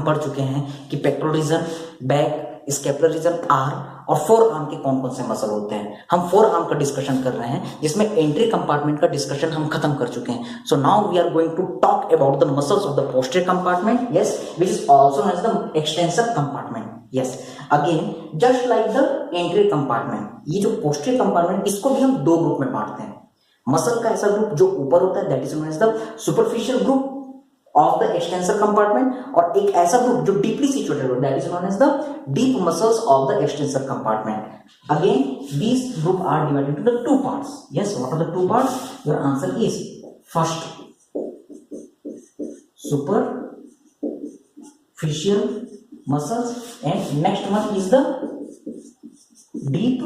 हम पढ़ चुके हैं कि pectoral region, back, scapular region, arm और फोर आर्म के कौन कौन से मसल होते हैं। हम फोर आर्म का डिस्कशन कर रहे हैं जिसमें एंट्री कंपार्टमेंट का डिस्कशन हम खत्म कर चुके हैं। So now we are going to talk about the muscles of the posterior compartment, yes, which is also known as the extensor compartment. Yes, again just like the anterior compartment, ये जो posterior compartment इसको भी हम दो group में बांटते हैं। Muscle का ऐसा ग्रुप जो ऊपर होता है that is known as the superficial group of the extensor compartment, और एक ऐसा ग्रुप जो डीपली सिचुएटेड हो that is known as the deep muscles of the extensor compartment. Again these group are divided into the two parts. Yes, what are the two parts? Your answer is first superficial muscles and next one is the deep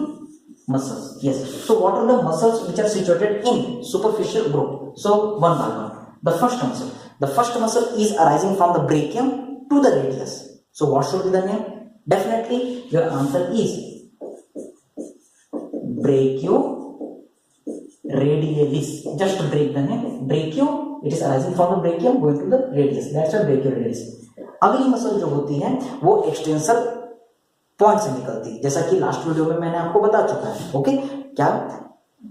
muscles. Yes, so what are the muscles which are situated in superficial group? So one by one. The first muscle is arising from the brachium to the radius. So what should be the name? Definitely your answer is brachioradialis. Just break the name. Brachio, it is arising from the brachium going to the radius. That's why brachioradialis. अगली muscle जो होती है वो extensor point से निकलती है, जैसा कि लास्ट वीडियो में मैंने आपको बता चुका है। ओके, क्या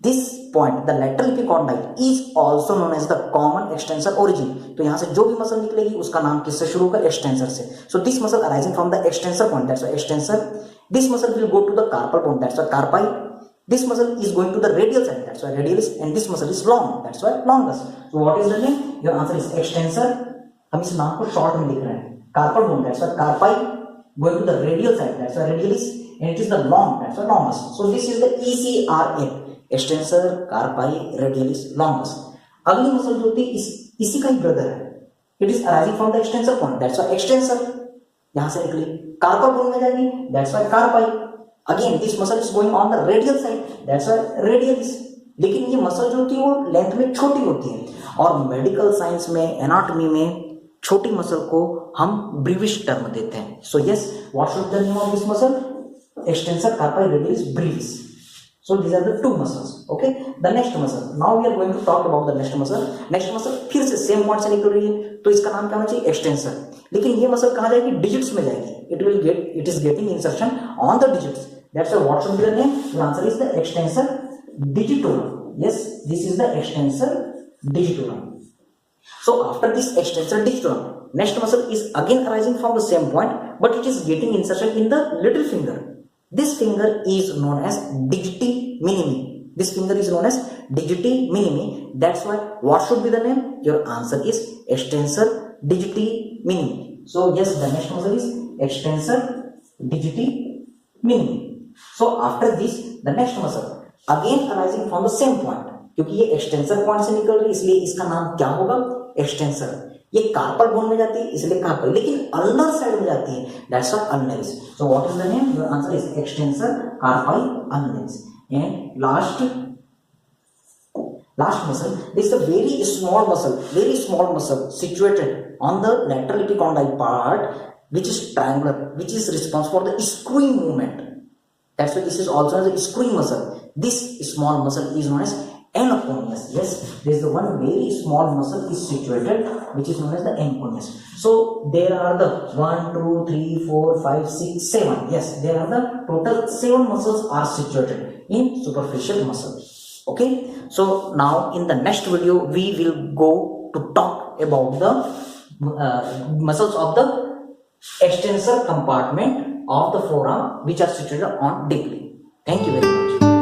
this point the lateral epicondyle is also known as the common extensor origin. तो यहां से जो भी मसल निकलेगी उसका नाम किससे शुरू होगा? एक्सटेंसर से। So this muscle arising from the extensor point, that's why extensor. This muscle will go to the carpal point, that's why carpi. This muscle is going to the radial side, that's why radialis, and this muscle is long, that's why longus. So what is the name? Your answer is extensor. हम इस नाम को short में लिख रहे हैं, carpal bone, that's why carpi, going to the radial side, that's why radialis, and it is the long, that's why longus. So this is the ECRF, extensor, carpi, radialis, longus. अगली muscle जो होती है इसी का ही brother है, it is arising from the extensor point, that's why extensor. यहां से निकली कार्पल बोन में जाएगी, that's why कार्पाई। Again this muscle is going on the radial side, that's why radialis. लेकिन ये मसल जो होती है वो लेंथ में छोटी होती है, और मेडिकल साइंस में, एनाटॉमी में छोटी मसल को हम ब्रीविश टर्म देते हैं। So yes, what should the name of this muscle? Extensor, carpi, radialis, brevis. So these are the two muscles. Okay, the next muscle. Now we are going to talk about the next muscle. Next muscle फिर से same point से निकल रही है, तो इसका नाम क्या होना चाहिए? एक्सटेंसर। लेकिन ये मसल कहाँ जाएगी? डिजिट्स में जाएगी। It is getting insertion on the digits. That's why what should be the name? Your answer is the extensor digitorum. Yes, this is the extensor digitorum. So after this extensor digitorum, next muscle is again arising from the same point, but it is getting insertion in the little finger. This finger is known as digiti minimi. This finger is known as digiti minimi. That's why what should be the name? Your answer is extensor digiti minimi. So yes, the next muscle is extensor digiti minimi. So after this, the next muscle again arising from the same point. क्योंकि ये extensor point से निकल रही है इसलिए इसका नाम क्या होगा? एक्सटेंसर। ये कार्पल बोन में जाती है इसलिए कार्पल, लेकिन अल्नर साइड में जाती है, that's why ulnaris. So what is the name? Your answer is extensor carpi ulnaris. And last muscle, this is a very small muscle situated on the lateral epicondyle part, which is triangular, which is responsible for the screwing movement. That's why this is also as a screwing muscle. This small muscle is known as anconeus. Yes, there is the one very small muscle is situated which is known as the anconeus. So there are the 1 2 3 4 5 6 7. Yes, there are the total 7 muscles are situated in superficial muscles. Okay, so now in the next video we will go to talk about the muscles of the extensor compartment of the forearm which are situated on deeply. Thank you very much.